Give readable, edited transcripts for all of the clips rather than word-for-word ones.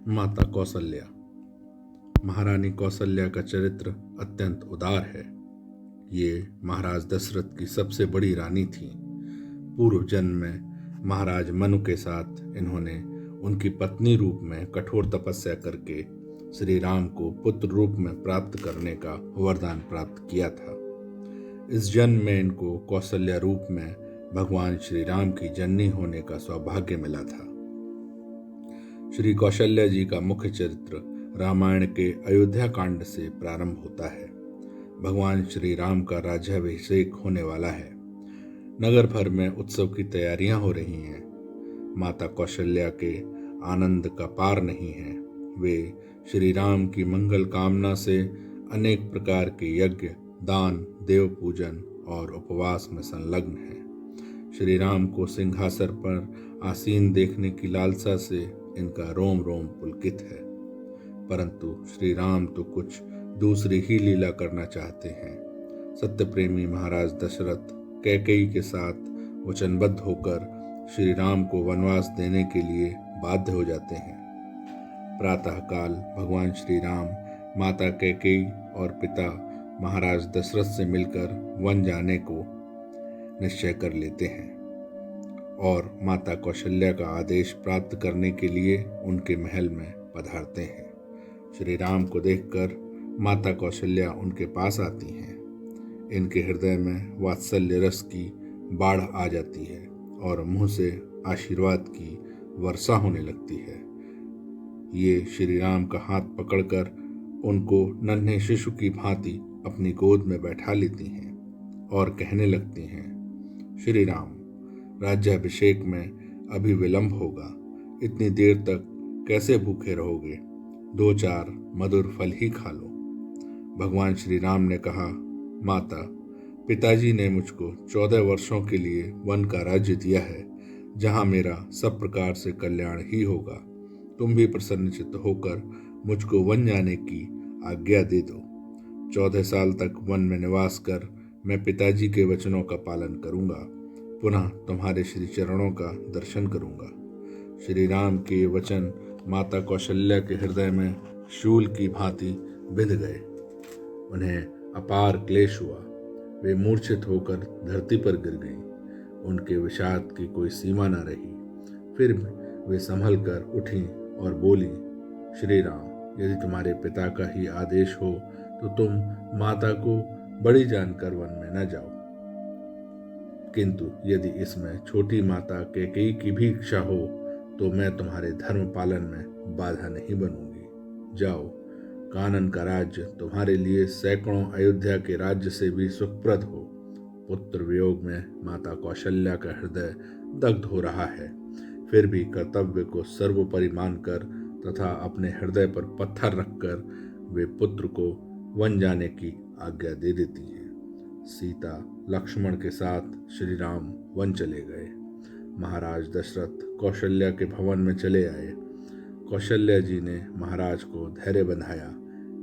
माता कौसल्या। महारानी कौसल्या का चरित्र अत्यंत उदार है। ये महाराज दशरथ की सबसे बड़ी रानी थी। पूर्व जन्म में महाराज मनु के साथ इन्होंने उनकी पत्नी रूप में कठोर तपस्या करके श्री राम को पुत्र रूप में प्राप्त करने का वरदान प्राप्त किया था। इस जन्म में इनको कौसल्या रूप में भगवान श्री राम की जननी होने का सौभाग्य मिला था। श्री कौशल्या जी का मुख्य चरित्र रामायण के अयोध्या कांड से प्रारंभ होता है। भगवान श्री राम का राज्याभिषेक होने वाला है। नगर भर में उत्सव की तैयारियां हो रही हैं। माता कौशल्या के आनंद का पार नहीं है। वे श्री राम की मंगल कामना से अनेक प्रकार के यज्ञ, दान, देव पूजन और उपवास में संलग्न हैं। श्री राम को सिंहासन पर आसीन देखने की लालसा से इनका रोम रोम पुलकित है। परंतु श्री राम तो कुछ दूसरी ही लीला करना चाहते हैं। सत्य प्रेमी महाराज दशरथ कैकेयी के साथ वचनबद्ध होकर श्री राम को वनवास देने के लिए बाध्य हो जाते हैं। प्रातःकाल भगवान श्री राम माता कैकेयी और पिता महाराज दशरथ से मिलकर वन जाने को निश्चय कर लेते हैं और माता कौशल्या का आदेश प्राप्त करने के लिए उनके महल में पधारते हैं। श्री राम को देखकर माता कौशल्या उनके पास आती हैं। इनके हृदय में वात्सल्य रस की बाढ़ आ जाती है और मुंह से आशीर्वाद की वर्षा होने लगती है। ये श्री राम का हाथ पकड़कर उनको नन्हे शिशु की भांति अपनी गोद में बैठा लेती हैं और कहने लगती हैं, श्री राम, राज्याभिषेक में अभी विलंब होगा। इतनी देर तक कैसे भूखे रहोगे? 2-4 मधुर फल ही खा लो। भगवान श्री राम ने कहा, माता, पिताजी ने मुझको 14 वर्षों के लिए वन का राज्य दिया है, जहां मेरा सब प्रकार से कल्याण ही होगा। तुम भी प्रसन्नचित्त होकर मुझको वन जाने की आज्ञा दे दो। 14 साल तक वन में निवास कर मैं पिताजी के वचनों का पालन करूंगा। पुनः तुम्हारे श्री चरणों का दर्शन करूंगा। श्री राम के वचन माता कौशल्या के हृदय में शूल की भांति बिंध गए। उन्हें अपार क्लेश हुआ। वे मूर्छित होकर धरती पर गिर गईं। उनके विषाद की कोई सीमा न रही। फिर वे संभल कर उठी और बोली, श्री राम, यदि तुम्हारे पिता का ही आदेश हो तो तुम माता को बड़ी जानकर वन में न जाओ, किंतु यदि इसमें छोटी माता कैकेयी की भी इच्छा हो तो मैं तुम्हारे धर्म पालन में बाधा नहीं बनूंगी। जाओ, कानन का राज्य तुम्हारे लिए सैकड़ों अयोध्या के राज्य से भी सुखप्रद हो। पुत्र वियोग में माता कौशल्या का हृदय दग्ध हो रहा है। फिर भी कर्तव्य को सर्वोपरि मानकर तथा अपने हृदय पर पत्थर रखकर वे पुत्र को वन जाने की आज्ञा दे देती हैं। सीता लक्ष्मण के साथ श्री राम वन चले गए। महाराज दशरथ कौशल्या के भवन में चले आए। कौशल्या जी ने महाराज को धैर्य बंधाया,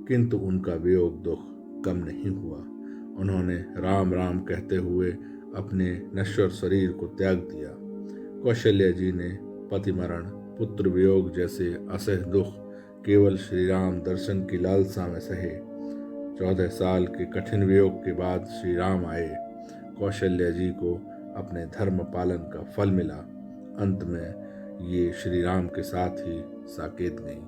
किंतु उनका वियोग दुख कम नहीं हुआ। उन्होंने राम राम कहते हुए अपने नश्वर शरीर को त्याग दिया। कौशल्या जी ने पति मरण, पुत्र वियोग जैसे असह्य दुख केवल श्री राम दर्शन की लालसा में सहे। 14 साल के कठिन वियोग के बाद श्री राम आए। कौशल्या जी को अपने धर्म पालन का फल मिला। अंत में ये श्री राम के साथ ही साकेत गईं।